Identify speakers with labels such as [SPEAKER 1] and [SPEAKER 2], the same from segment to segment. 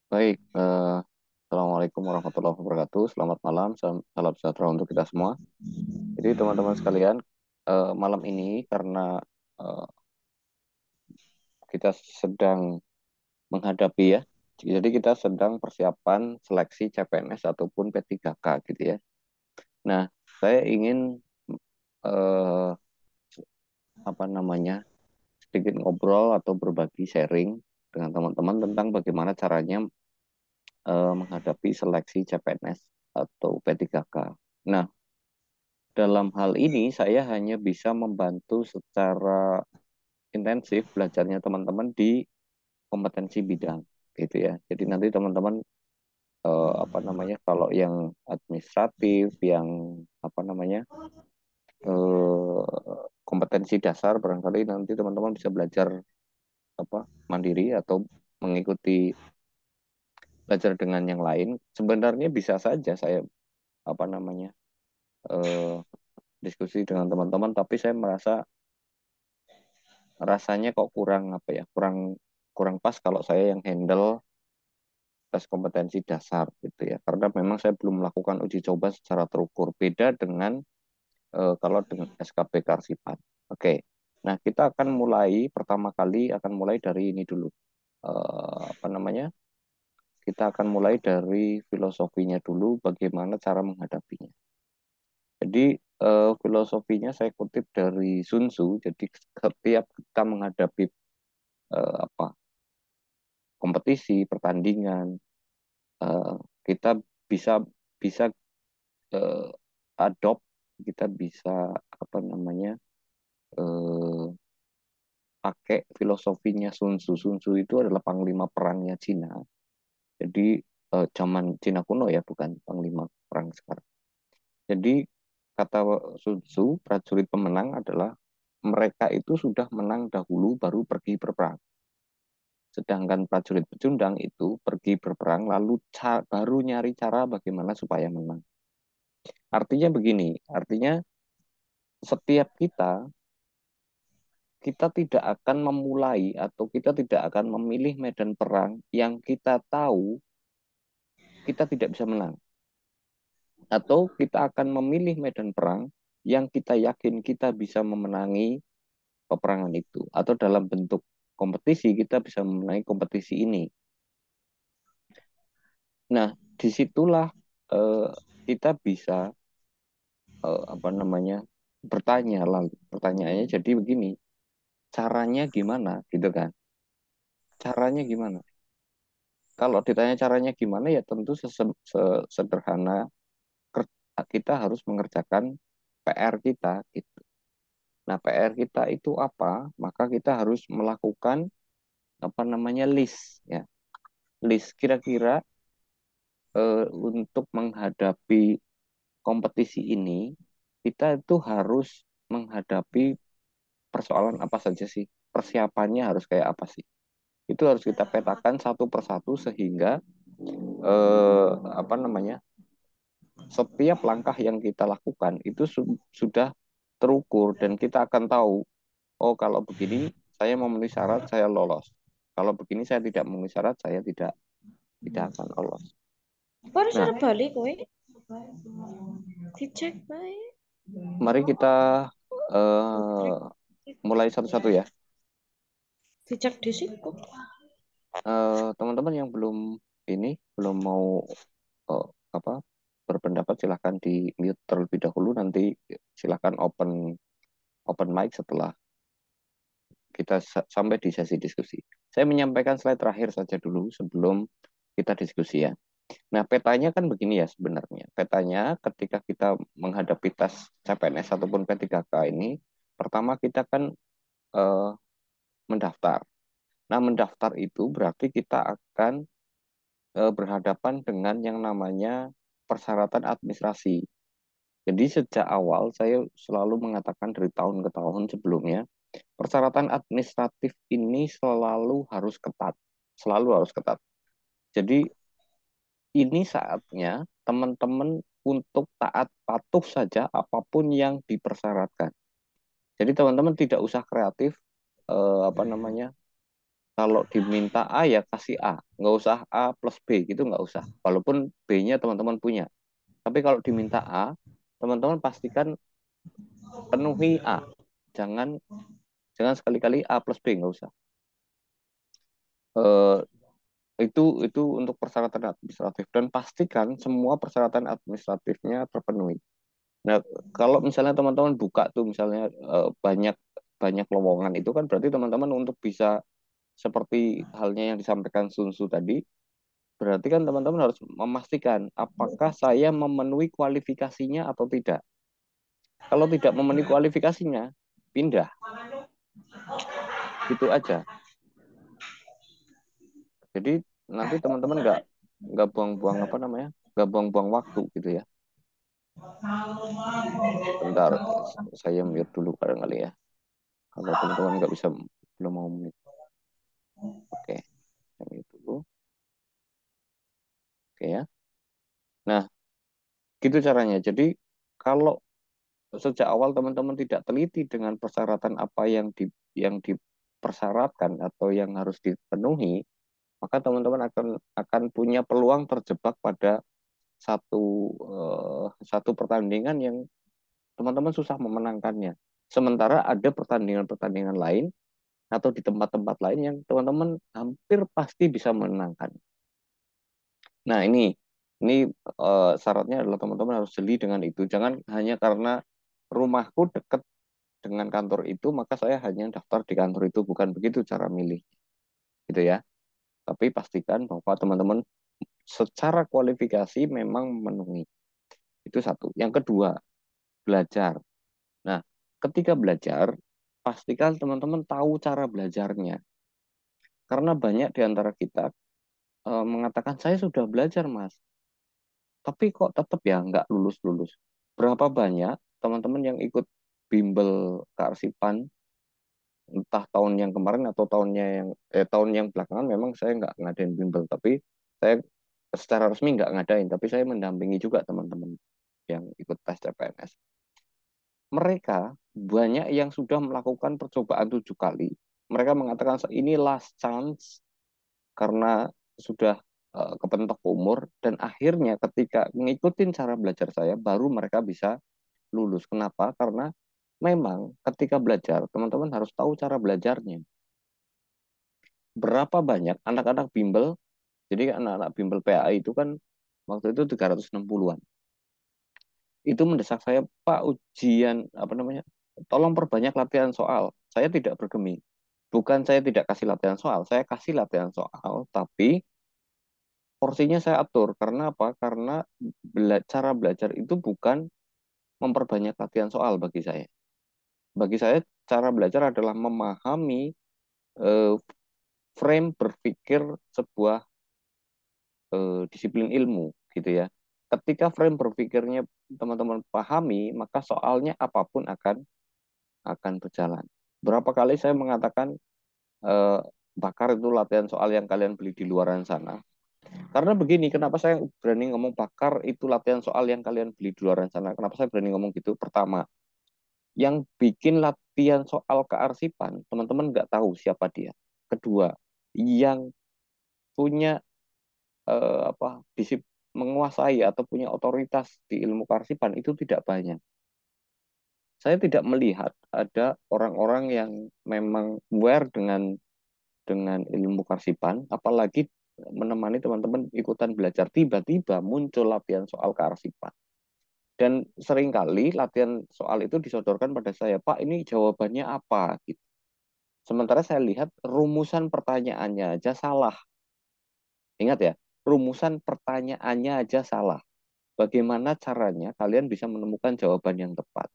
[SPEAKER 1] Baik, Assalamualaikum warahmatullahi wabarakatuh. Selamat malam, salam sejahtera untuk kita semua. Jadi teman-teman sekalian, malam ini karena eh, kita sedang menghadapi ya, jadi kita sedang persiapan seleksi CPNS ataupun P3K gitu ya. Nah, saya ingin eh, apa namanya sedikit ngobrol atau berbagi sharing dengan teman-teman tentang bagaimana caranya menghadapi seleksi CPNS atau P3K. Nah, dalam hal ini saya hanya bisa membantu secara intensif belajarnya teman-teman di kompetensi bidang gitu ya. Jadi nanti teman-teman apa namanya kalau yang administratif, yang apa namanya kompetensi dasar barangkali nanti teman-teman bisa belajar apa mandiri atau mengikuti belajar dengan yang lain. Sebenarnya bisa saja saya apa namanya eh, diskusi dengan teman-teman, tapi saya merasa rasanya kok kurang apa ya kurang kurang pas kalau saya yang handle tes kompetensi dasar gitu ya karena memang saya belum melakukan uji coba secara terukur beda dengan kalau dengan SKP Karsipan. Oke, nah kita akan mulai pertama kali akan mulai dari ini dulu. Apa namanya, kita akan mulai dari filosofinya dulu bagaimana cara menghadapinya. Jadi filosofinya saya kutip dari Sun Tzu. Jadi setiap kita menghadapi apa kompetisi, pertandingan, eh, kita bisa bisa eh, adopt, kita bisa apa namanya eh, pakai filosofinya Sun Tzu. Sun Tzu itu adalah panglima perangnya Cina. Jadi zaman Cina kuno ya, bukan panglima perang sekarang. Jadi kata Sun Tzu, prajurit pemenang adalah mereka itu sudah menang dahulu baru pergi berperang. Sedangkan prajurit pecundang itu pergi berperang lalu baru nyari cara bagaimana supaya menang. Artinya begini, artinya setiap kita tidak akan memulai atau kita tidak akan memilih medan perang yang kita tahu kita tidak bisa menang. Atau kita akan memilih medan perang yang kita yakin kita bisa memenangi peperangan itu. Atau dalam bentuk kompetisi kita bisa memenangi kompetisi ini. Nah, disitulah eh, kita bisa apa namanya bertanya lalu. Pertanyaannya jadi begini, caranya gimana gitu kan? Caranya gimana? Kalau ditanya caranya gimana ya tentu sesederhana kita harus mengerjakan PR kita gitu. Nah, PR kita itu apa? Maka kita harus melakukan apa namanya list ya. List kira-kira untuk menghadapi kompetisi ini kita itu harus menghadapi persoalan apa saja sih? Persiapannya harus kayak apa sih? Itu harus kita petakan satu persatu sehingga apa namanya? Setiap langkah yang kita lakukan itu sudah terukur dan kita akan tahu, oh kalau begini saya memenuhi syarat saya lolos. Kalau begini saya tidak memenuhi syarat saya tidak akan lolos.
[SPEAKER 2] Baru
[SPEAKER 1] Nah,
[SPEAKER 2] sudah balik kowe. Dicek bae.
[SPEAKER 1] mari kita eh, mulai satu-satu ya.
[SPEAKER 2] Dicek di situ.
[SPEAKER 1] Teman-teman yang belum mau eh, apa berpendapat silahkan di mute terlebih dahulu, nanti silahkan open open mic setelah kita sampai di sesi diskusi. Saya menyampaikan slide terakhir saja dulu sebelum kita diskusi ya. Nah, petanya kan begini ya sebenarnya. Petanya ketika kita menghadapi tes CPNS ataupun P3K ini, pertama kita kan eh, mendaftar. Nah, mendaftar itu berarti kita akan berhadapan dengan yang namanya persyaratan administrasi. Jadi sejak awal saya selalu mengatakan dari tahun ke tahun sebelumnya, persyaratan administratif ini selalu harus ketat. Selalu harus ketat. Jadi ini saatnya teman-teman untuk taat patuh saja apapun yang dipersyaratkan. Jadi teman-teman tidak usah kreatif apa namanya Kalau diminta A ya kasih A, nggak usah A plus B gitu, nggak usah. Walaupun B-nya teman-teman punya. Tapi kalau diminta A, teman-teman pastikan penuhi A. Jangan jangan sekali-kali A plus B, nggak usah. Eh, itu untuk persyaratan administratif dan pastikan semua persyaratan administratifnya terpenuhi. Nah, kalau misalnya teman-teman buka tuh misalnya banyak banyak lowongan itu kan berarti teman-teman untuk bisa seperti halnya yang disampaikan Sun Tzu tadi, berarti kan teman-teman harus memastikan apakah saya memenuhi kualifikasinya atau tidak. Kalau tidak memenuhi kualifikasinya, pindah. Itu aja. Jadi nanti teman-teman nggak buang-buang apa namanya, nggak buang-buang waktu gitu ya. Bentar, saya mute dulu barangkali ya. Kalau teman-teman nggak bisa belum mau mute. Oke, saya mute dulu. Oke ya. Nah, gitu caranya. Jadi kalau sejak awal teman-teman tidak teliti dengan persyaratan apa yang dipersyaratkan atau yang harus dipenuhi, maka teman-teman akan punya peluang terjebak pada satu satu pertandingan yang teman-teman susah memenangkannya. Sementara ada pertandingan-pertandingan lain atau di tempat-tempat lain yang teman-teman hampir pasti bisa menangkan. Nah, ini syaratnya adalah teman-teman harus jeli dengan itu. Jangan hanya karena rumahku dekat dengan kantor itu, maka saya hanya daftar di kantor itu. Bukan begitu cara milih, gitu ya. Tapi pastikan bahwa teman-teman secara kualifikasi memang memenuhi. Itu satu. Yang kedua, belajar. Nah, ketika belajar, pastikan teman-teman tahu cara belajarnya. Karena banyak di antara kita mengatakan, saya sudah belajar, Mas. Tapi kok tetap ya nggak lulus-lulus. Berapa banyak teman-teman yang ikut bimbel kearsipan, entah tahun yang kemarin atau tahun yang belakangan memang saya nggak ngadain bimbel, tapi saya secara resmi nggak ngadain, tapi saya mendampingi juga teman-teman yang ikut tes CPNS. Mereka banyak yang sudah melakukan percobaan 7 kali. Mereka mengatakan ini last chance karena sudah kepentok umur dan akhirnya ketika ngikutin cara belajar saya baru mereka bisa lulus. Kenapa? Karena memang ketika belajar teman-teman harus tahu cara belajarnya. Berapa banyak anak-anak bimbel, jadi anak-anak bimbel PAI itu kan waktu itu 360-an. Itu mendesak saya, Pak, ujian apa namanya? Tolong perbanyak latihan soal. Saya tidak bergeming. Bukan saya tidak kasih latihan soal, saya kasih latihan soal, tapi porsinya saya atur. Karena apa? Karena cara belajar itu bukan memperbanyak latihan soal bagi saya. Bagi saya, cara belajar adalah memahami eh, frame berpikir sebuah disiplin ilmu, gitu ya. Ketika frame berpikirnya teman-teman pahami, maka soalnya apapun akan berjalan. Berapa kali saya mengatakan eh, bakar itu latihan soal yang kalian beli di luaran sana. Karena begini, kenapa saya berani ngomong bakar itu latihan soal yang kalian beli di luaran sana? Kenapa saya berani ngomong gitu? Pertama, yang bikin latihan soal kearsipan, teman-teman nggak tahu siapa dia. Kedua, yang punya menguasai atau punya otoritas di ilmu kearsipan itu tidak banyak. Saya tidak melihat ada orang-orang yang memang aware dengan ilmu kearsipan, apalagi menemani teman-teman ikutan belajar tiba-tiba muncul latihan soal kearsipan. Dan seringkali latihan soal itu disodorkan pada saya, Pak, ini jawabannya apa? Gitu. Sementara saya lihat rumusan pertanyaannya aja salah. Ingat ya, rumusan pertanyaannya aja salah. Bagaimana caranya kalian bisa menemukan jawaban yang tepat?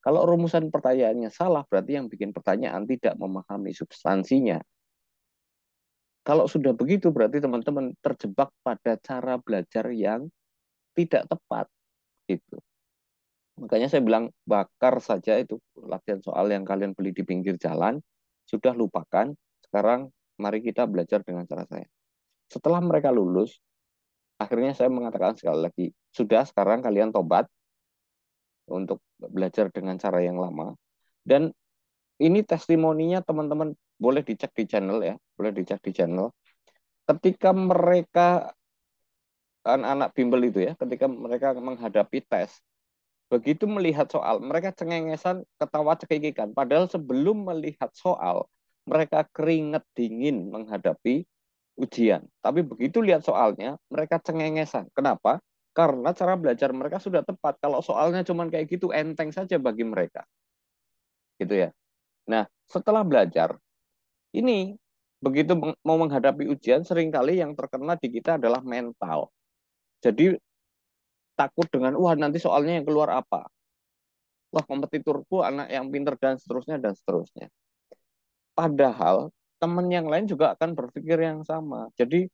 [SPEAKER 1] Kalau rumusan pertanyaannya salah, berarti yang bikin pertanyaan tidak memahami substansinya. Kalau sudah begitu, berarti teman-teman terjebak pada cara belajar yang tidak tepat. Gitu. Makanya saya bilang, bakar saja itu latihan soal yang kalian beli di pinggir jalan, sudah lupakan, sekarang mari kita belajar dengan cara saya. Setelah mereka lulus, akhirnya saya mengatakan sekali lagi, sudah sekarang kalian tobat untuk belajar dengan cara yang lama. Dan ini testimoninya teman-teman boleh dicek di channel ya, boleh dicek di channel. Ketika mereka anak-anak bimbel itu ya, ketika mereka menghadapi tes, begitu melihat soal, mereka cengengesan, ketawa cekikikan. Padahal sebelum melihat soal, mereka keringet dingin menghadapi ujian. Tapi begitu lihat soalnya, mereka cengengesan. Kenapa? Karena cara belajar mereka sudah tepat. Kalau soalnya cuma kayak gitu, enteng saja bagi mereka. Gitu ya. Nah, setelah belajar, ini begitu mau menghadapi ujian, seringkali yang terkena di kita adalah mental. Jadi takut dengan, wah nanti soalnya yang keluar apa? Wah kompetitorku anak yang pinter dan seterusnya dan seterusnya. Padahal teman yang lain juga akan berpikir yang sama. Jadi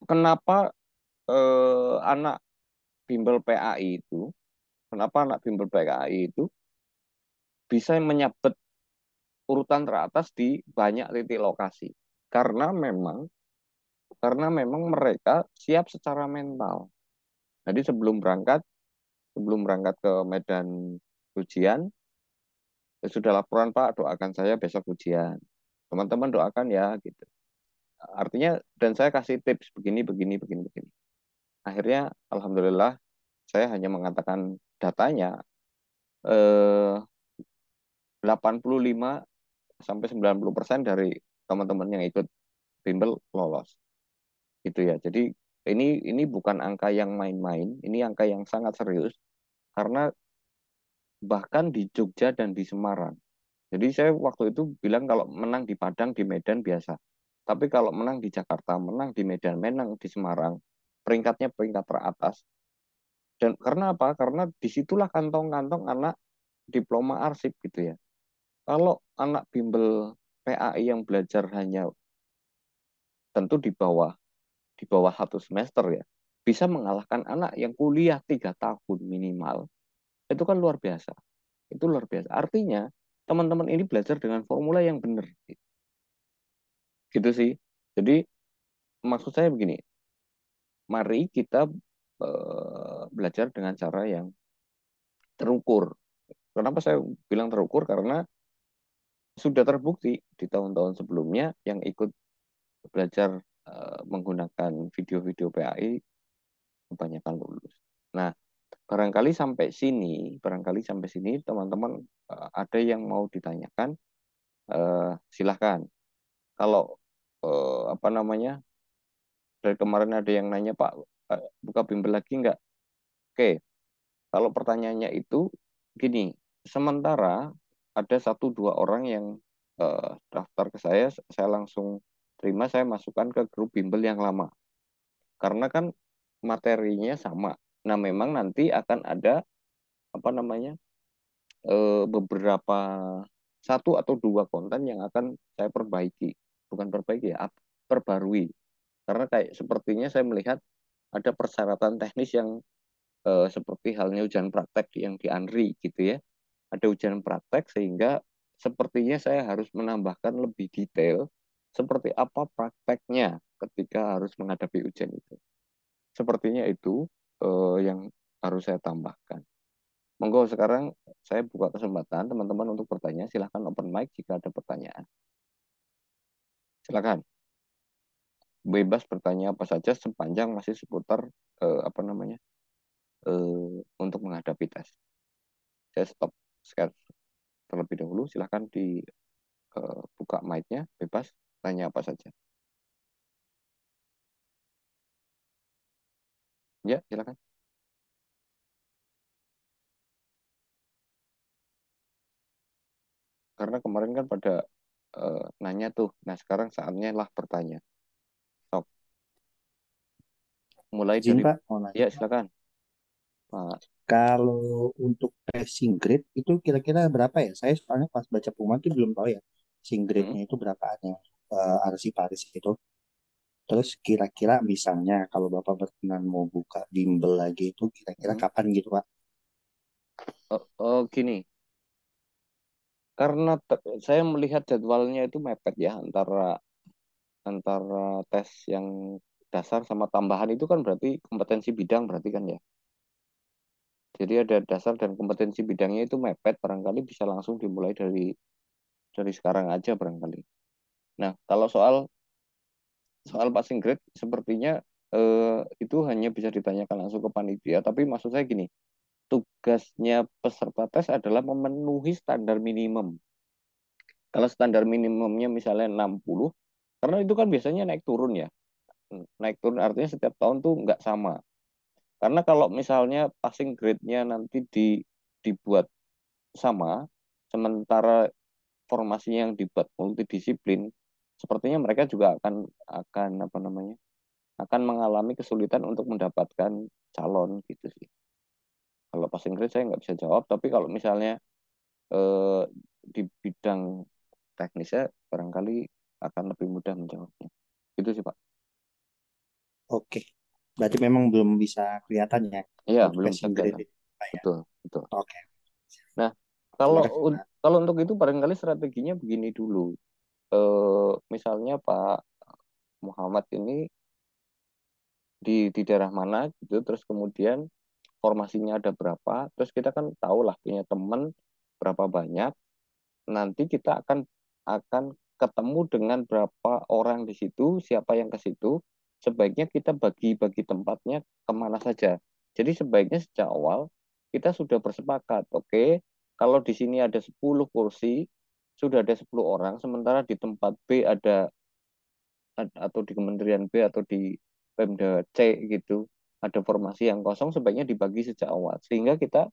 [SPEAKER 1] kenapa anak bimbel PAI itu, kenapa anak bimbel PAI itu bisa menyabet urutan teratas di banyak titik lokasi? Karena memang karena memang mereka siap secara mental. Jadi sebelum berangkat ke medan ujian, ya sudah laporan Pak, doakan saya besok ujian. Teman-teman doakan ya gitu. Artinya dan saya kasih tips begini begini begini begini. Akhirnya alhamdulillah saya hanya mengatakan datanya eh 85 sampai 90% dari teman-teman yang ikut bimbel lolos. Gitu ya. Jadi ini bukan angka yang main-main, ini angka yang sangat serius karena bahkan di Jogja dan di Semarang. Jadi saya waktu itu bilang kalau menang di Padang, di Medan biasa. Tapi kalau menang di Jakarta, menang di Medan, menang di Semarang, peringkatnya peringkat teratas. Dan karena apa? Karena disitulah kantong-kantong anak diploma arsip gitu ya. Kalau anak bimbel PAI yang belajar hanya tentu di bawah 1 semester ya, bisa mengalahkan anak yang kuliah 3 tahun minimal. Itu kan luar biasa. Itu luar biasa. Artinya teman-teman ini belajar dengan formula yang benar. Gitu sih. Jadi maksud saya begini, mari kita belajar dengan cara yang terukur. Kenapa saya bilang terukur? Karena sudah terbukti di tahun-tahun sebelumnya yang ikut belajar menggunakan video-video PAI kebanyakan lulus. Nah, barangkali sampai sini teman-teman ada yang mau ditanyakan, silahkan. Kalau apa namanya dari kemarin ada yang nanya Pak, buka bimbel lagi nggak? Oke, kalau pertanyaannya itu gini, sementara ada 1 2 orang yang daftar ke saya langsung terima, saya masukkan ke grup bimbel yang lama. Karena kan materinya sama. Nah, memang nanti akan ada apa namanya beberapa 1 atau 2 konten yang akan saya perbaiki, bukan perbaiki ya, perbarui. Karena kayak sepertinya saya melihat ada persyaratan teknis yang seperti halnya ujian praktek yang di ANRI gitu ya. Ada ujian praktek sehingga sepertinya saya harus menambahkan lebih detail seperti apa prakteknya ketika harus menghadapi ujian itu. Sepertinya itu yang harus saya tambahkan. Monggo sekarang saya buka kesempatan teman-teman untuk bertanya. Silahkan open mic jika ada pertanyaan. Silahkan. Bebas bertanya apa saja sepanjang masih seputar apa namanya untuk menghadapi tes. Saya stop share terlebih dahulu. Silahkan dibuka mic-nya, bebas tanya apa saja. Ya, silakan. Karena kemarin kan pada nanya tuh. Nah, sekarang saatnya lah bertanya. Sok, mulai
[SPEAKER 3] Izin
[SPEAKER 1] dari
[SPEAKER 3] Pak, mau nanya
[SPEAKER 1] ya
[SPEAKER 3] Pak.
[SPEAKER 1] silakan, Pak.
[SPEAKER 3] Kalau untuk passing grade itu kira-kira berapa ya? Saya soalnya pas baca pengumuman itu belum tahu ya. Passing
[SPEAKER 1] Hmm,
[SPEAKER 3] grade-nya itu berapaan ya? Arsip itu. Terus kira-kira misalnya kalau Bapak berkenan mau buka bimbel lagi itu kira-kira
[SPEAKER 1] hmm.
[SPEAKER 3] kapan gitu Pak?
[SPEAKER 1] Gini, karena saya melihat jadwalnya itu mepet ya antara antara tes yang dasar sama tambahan itu kan berarti kompetensi bidang berarti kan ya. Jadi ada dasar dan kompetensi bidangnya itu mepet, barangkali bisa langsung dimulai dari dari sekarang aja barangkali. Nah, kalau soal soal passing grade sepertinya itu hanya bisa ditanyakan langsung ke panitia, tapi maksud saya gini, tugasnya peserta tes adalah memenuhi standar minimum. Kalau standar minimumnya misalnya 60, karena itu kan biasanya naik turun ya. Naik turun artinya setiap tahun tuh nggak sama. Karena kalau misalnya passing grade-nya nanti dibuat sama, sementara formasinya yang dibuat multidisiplin, sepertinya mereka juga akan apa namanya, akan mengalami kesulitan untuk mendapatkan calon gitu sih. Kalau passing grade saya nggak bisa jawab, tapi kalau misalnya eh, di bidang teknisnya barangkali akan lebih mudah menjawabnya. Itu sih Pak.
[SPEAKER 3] Oke. Berarti memang belum bisa kelihatan ya
[SPEAKER 1] Iya,
[SPEAKER 3] untuk
[SPEAKER 1] belum bisa
[SPEAKER 3] passing grade
[SPEAKER 1] kelihatan.
[SPEAKER 3] itu, Pak, ya.
[SPEAKER 1] Betul, betul.
[SPEAKER 3] Oke.
[SPEAKER 1] Nah,
[SPEAKER 3] Terima
[SPEAKER 1] kalau
[SPEAKER 3] kasih, Pak.
[SPEAKER 1] kalau untuk itu barangkali strateginya begini dulu. Misalnya Pak Muhammad ini di daerah mana gitu, terus kemudian formasinya ada berapa, terus kita kan tahu lah punya teman berapa banyak, nanti kita akan ketemu dengan berapa orang di situ, siapa yang ke situ, sebaiknya kita bagi-bagi tempatnya kemana saja. Jadi sebaiknya sejak awal kita sudah bersepakat, oke, kalau di sini ada 10 kursi, sudah ada 10 orang, sementara di tempat B atau di Kementerian B atau di Pemda C gitu, ada formasi yang kosong, sebaiknya dibagi sejak awal. Sehingga kita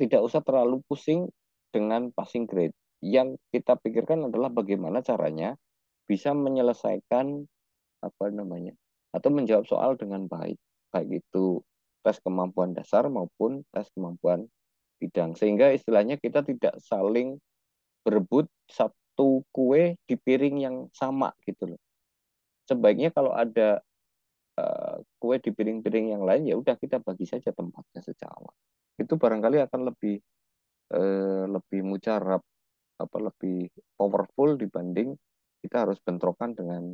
[SPEAKER 1] tidak usah terlalu pusing dengan passing grade. Yang kita pikirkan adalah bagaimana caranya bisa menyelesaikan apa namanya atau menjawab soal dengan baik, baik itu tes kemampuan dasar maupun tes kemampuan bidang. Sehingga istilahnya kita tidak saling berebut satu kue di piring yang sama gitu loh. Sebaiknya kalau ada kue di piring-piring yang lain ya udah kita bagi saja tempatnya sejak awal. Itu barangkali akan lebih mujarab, apa lebih powerful dibanding kita harus bentrokan dengan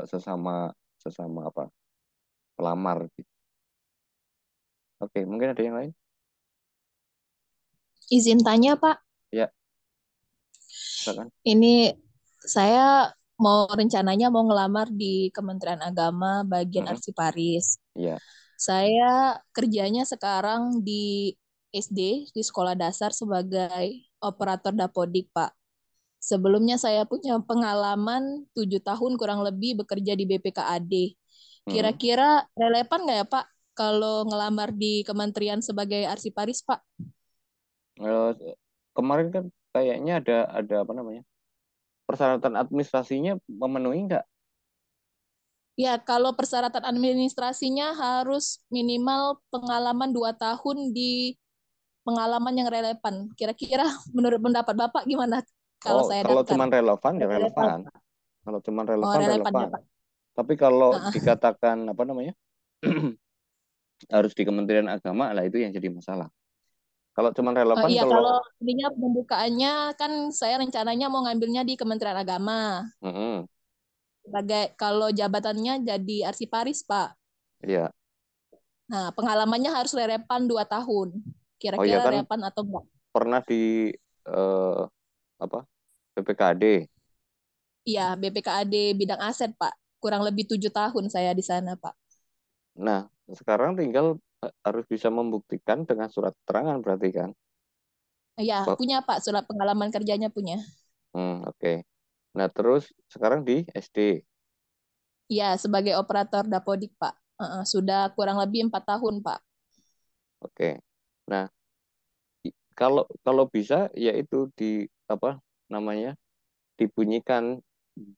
[SPEAKER 1] sesama sesama apa pelamar gitu. Oke, mungkin ada yang lain?
[SPEAKER 2] Izin tanya, Pak.
[SPEAKER 1] Ya, silakan.
[SPEAKER 2] Ini saya rencananya mau ngelamar di Kementerian Agama bagian
[SPEAKER 1] Mm-mm.
[SPEAKER 2] arsiparis.
[SPEAKER 1] Ya,
[SPEAKER 2] Saya kerjanya sekarang di SD, di sekolah dasar sebagai operator dapodik, Pak. Sebelumnya saya punya pengalaman 7 tahun kurang lebih bekerja di BPKAD.
[SPEAKER 1] mm-mm.
[SPEAKER 2] Kira-kira relevan nggak ya, Pak, kalau ngelamar di kementerian sebagai arsiparis, Pak?
[SPEAKER 1] Eh, Kemarin kan kayaknya ada apa namanya persyaratan administrasinya memenuhi nggak?
[SPEAKER 2] Ya, kalau persyaratan administrasinya harus minimal pengalaman 2 tahun di pengalaman yang relevan. Kira-kira menurut pendapat Bapak gimana kalau
[SPEAKER 1] Oh,
[SPEAKER 2] saya
[SPEAKER 1] kalau
[SPEAKER 2] daftar?
[SPEAKER 1] cuman relevan ya
[SPEAKER 2] Relevan,
[SPEAKER 1] relevan.
[SPEAKER 2] Pak.
[SPEAKER 1] Kalau cuman
[SPEAKER 2] Oh,
[SPEAKER 1] relevan
[SPEAKER 2] relevan ya,
[SPEAKER 1] relevan.
[SPEAKER 2] Pak.
[SPEAKER 1] Tapi kalau
[SPEAKER 2] Heeh.
[SPEAKER 1] dikatakan apa namanya harus di Kementerian Agama lah itu yang jadi masalah. Kalau cuman
[SPEAKER 2] Oh
[SPEAKER 1] relevan
[SPEAKER 2] iya, kalau
[SPEAKER 1] kalau
[SPEAKER 2] ininya pembukaannya kan saya rencananya mau ngambilnya di Kementerian Agama.
[SPEAKER 1] mm-mm,
[SPEAKER 2] Sebagai kalau jabatannya jadi arsiparis, Pak.
[SPEAKER 1] ya.
[SPEAKER 2] Nah, pengalamannya harus relevan 2 tahun.
[SPEAKER 1] Oh ya
[SPEAKER 2] Kira-kira
[SPEAKER 1] kan
[SPEAKER 2] relevan atau enggak?
[SPEAKER 1] pernah di eh, apa PPKD.
[SPEAKER 2] Iya, BPKAD bidang aset, Pak. Kurang lebih 7 tahun saya di sana, Pak.
[SPEAKER 1] Nah, sekarang tinggal harus bisa membuktikan dengan surat keterangan berarti kan.
[SPEAKER 2] Iya,
[SPEAKER 1] Bah-
[SPEAKER 2] punya, Pak. Surat pengalaman kerjanya punya.
[SPEAKER 1] Oke. Nah, terus sekarang di SD.
[SPEAKER 2] Iya, sebagai operator dapodik, Pak. Sudah kurang lebih 4 tahun, Pak.
[SPEAKER 1] Oke. Nah, kalau kalau bisa ya itu di apa namanya dibunyikan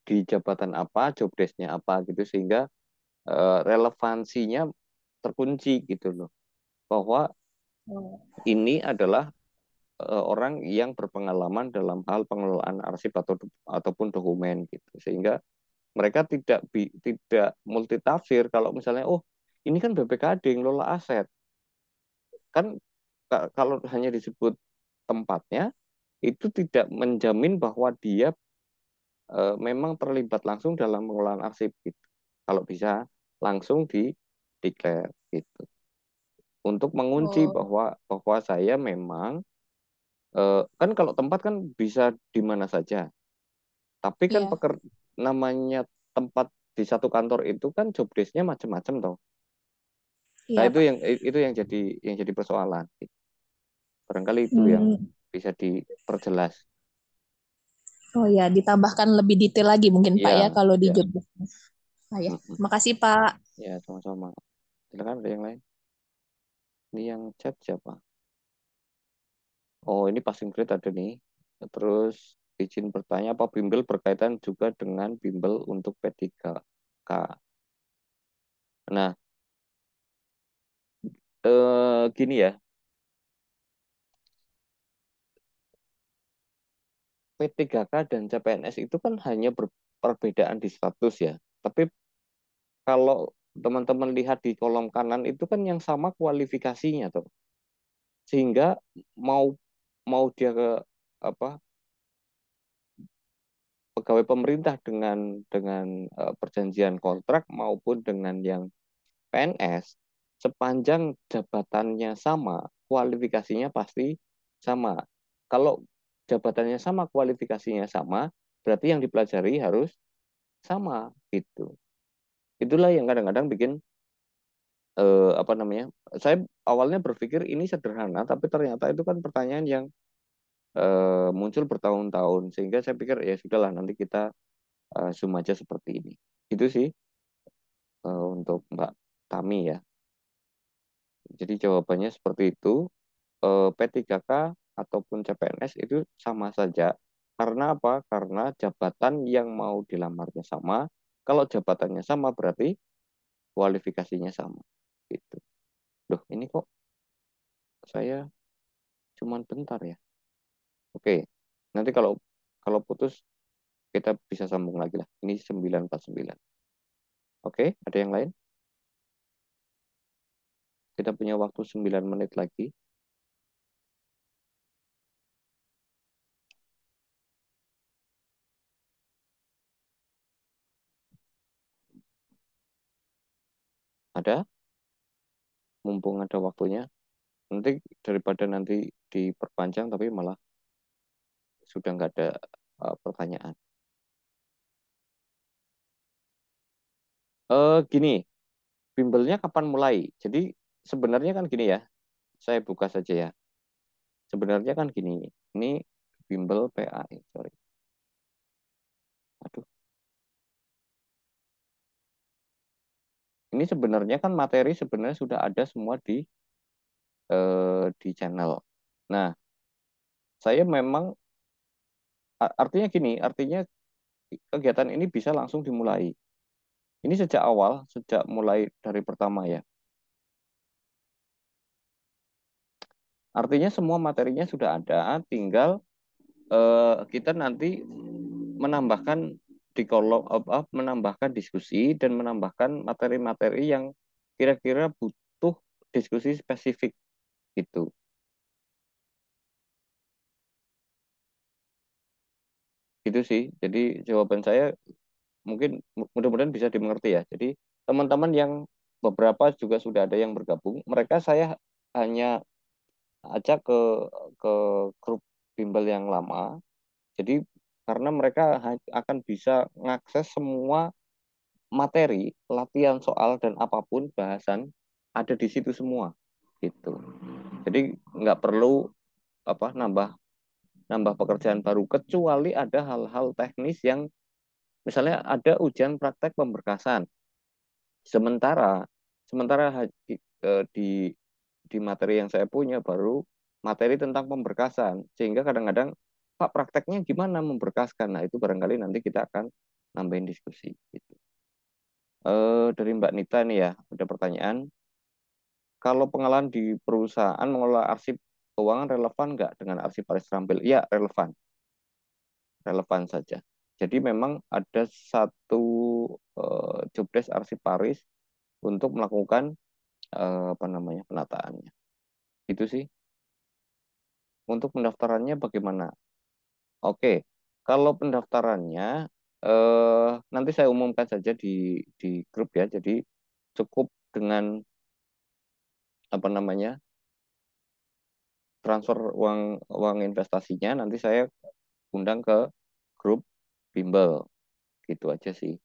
[SPEAKER 1] di jabatan apa, job desk-nya apa gitu sehingga relevansinya terkunci gitu loh. Bahwa
[SPEAKER 2] Oh.
[SPEAKER 1] ini adalah orang yang berpengalaman dalam hal pengelolaan arsip ataupun dokumen gitu. Sehingga mereka tidak multitafsir kalau misalnya oh ini kan BPKD yang ngelola aset. Kan kalau hanya disebut tempatnya itu tidak menjamin bahwa dia memang terlibat langsung dalam pengelolaan arsip gitu. Kalau bisa langsung di declare gitu. Untuk mengunci
[SPEAKER 2] Oh.
[SPEAKER 1] bahwa bahwa saya memang Kan kalau tempat kan bisa di mana saja. Tapi kan
[SPEAKER 2] Iya,
[SPEAKER 1] namanya tempat di satu kantor itu kan job desk-nya macam-macam toh. Nah,
[SPEAKER 2] iya Pak.
[SPEAKER 1] itu yang jadi persoalan. Barangkali itu yang
[SPEAKER 2] Hmm.
[SPEAKER 1] bisa diperjelas.
[SPEAKER 2] Oh ya, ditambahkan lebih detail lagi mungkin Pak ya
[SPEAKER 1] Iya,
[SPEAKER 2] kalau di
[SPEAKER 1] ya.
[SPEAKER 2] job desk. Ah, ya.
[SPEAKER 1] Mm-mm.
[SPEAKER 2] Makasih Pak.
[SPEAKER 1] Ya, sama-sama. Silakan ada yang lain. Ini yang chat siapa? Oh, ini passing grade ada nih. Terus izin bertanya, apa bimbel berkaitan juga dengan bimbel untuk P3K? Nah, gini ya, P3K dan CPNS itu kan hanya perbedaan di status ya. Tapi kalau teman-teman lihat di kolom kanan itu kan yang sama kualifikasinya tuh. Sehingga mau mau dia ke apa pegawai pemerintah dengan perjanjian kontrak maupun dengan yang PNS, sepanjang jabatannya sama, kualifikasinya pasti sama. Kalau jabatannya sama, kualifikasinya sama, berarti yang dipelajari harus sama gitu. Itulah yang kadang-kadang bikin apa namanya? Saya awalnya berpikir ini sederhana, tapi ternyata itu kan pertanyaan yang muncul bertahun-tahun, sehingga saya pikir ya sudahlah nanti kita zoom aja seperti ini. Itu sih untuk Mbak Tami ya. Jadi jawabannya seperti itu. P3K ataupun CPNS itu sama saja. Karena apa? Karena jabatan yang mau dilamarnya sama. Kalau jabatannya sama berarti kualifikasinya sama. Gitu. Duh, ini kok saya cuman bentar ya. Oke. Nanti kalau kalau putus kita bisa sambung lagi lah. Ini 949. Oke, ada yang lain? Kita punya waktu 9 menit lagi. Ada? Mumpung ada waktunya. Nanti daripada nanti diperpanjang tapi malah sudah nggak ada pertanyaan. Gini, bimbelnya kapan mulai? Jadi sebenarnya kan gini ya, saya buka saja ya. Sebenarnya kan gini, ini bimbel PAI, sorry. Aduh, ini sebenarnya kan materi sebenarnya sudah ada semua di channel. Nah, saya memang artinya gini, artinya kegiatan ini bisa langsung dimulai. Ini sejak awal, sejak mulai dari pertama ya. Artinya semua materinya sudah ada, tinggal kita nanti menambahkan di kolom apa menambahkan diskusi dan menambahkan materi-materi yang kira-kira butuh diskusi spesifik gitu. Itu sih. Jadi jawaban saya mungkin mudah-mudahan bisa dimengerti ya. Jadi teman-teman yang beberapa juga sudah ada yang bergabung, mereka saya hanya ajak ke grup bimbel yang lama. Jadi karena mereka akan bisa mengakses semua materi, latihan soal dan apapun bahasan ada di situ semua gitu. Jadi nggak perlu apa nambah nambah pekerjaan baru kecuali ada hal-hal teknis yang misalnya ada ujian praktek pemberkasan. Sementara sementara di materi yang saya punya baru materi tentang pemberkasan sehingga kadang-kadang Pak prakteknya gimana memberkaskan. Nah, itu barangkali nanti kita akan nambahin diskusi gitu. Dari Mbak Nita nih ya, ada pertanyaan. Kalau pengalaman di perusahaan mengelola arsip keuangan relevan nggak dengan arsiparis terampil? Ya, relevan. Relevan saja. Jadi memang ada satu job desk arsiparis untuk melakukan apa namanya penataannya. Itu sih. Untuk pendaftarannya bagaimana? Oke, kalau pendaftarannya nanti saya umumkan saja di grup ya. Jadi cukup dengan apa namanya transfer uang uang investasinya nanti saya undang ke grup bimbel gitu aja sih.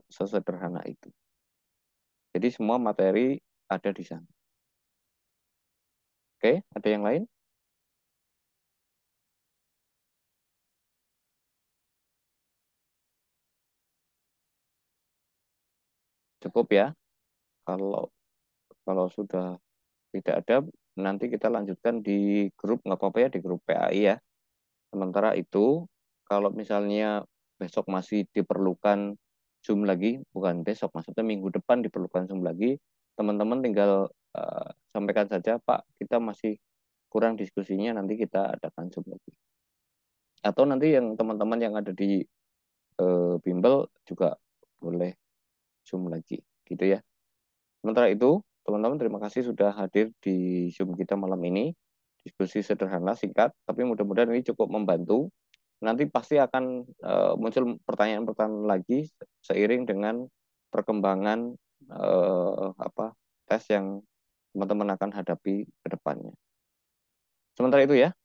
[SPEAKER 1] Sesederhana itu. Jadi semua materi ada di sana. Oke, ada yang lain? Cukup ya. Kalau kalau sudah tidak ada, nanti kita lanjutkan di grup, nggak apa-apa ya, di grup PAI ya. Sementara itu, kalau misalnya besok masih diperlukan Zoom lagi, bukan besok, maksudnya minggu depan diperlukan Zoom lagi, teman-teman tinggal sampaikan saja, Pak, kita masih kurang diskusinya, nanti kita adakan Zoom lagi. Atau nanti yang teman-teman yang ada di bimbel juga boleh Zoom lagi, gitu ya. Sementara itu, teman-teman terima kasih sudah hadir di Zoom kita malam ini. Diskusi sederhana, singkat, tapi mudah-mudahan ini cukup membantu. Nanti pasti akan muncul pertanyaan-pertanyaan lagi seiring dengan perkembangan tes yang teman-teman akan hadapi ke depannya. Sementara itu ya,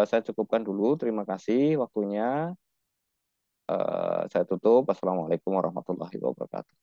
[SPEAKER 1] saya cukupkan dulu. Terima kasih waktunya. Saya tutup. Wassalamualaikum warahmatullahi wabarakatuh.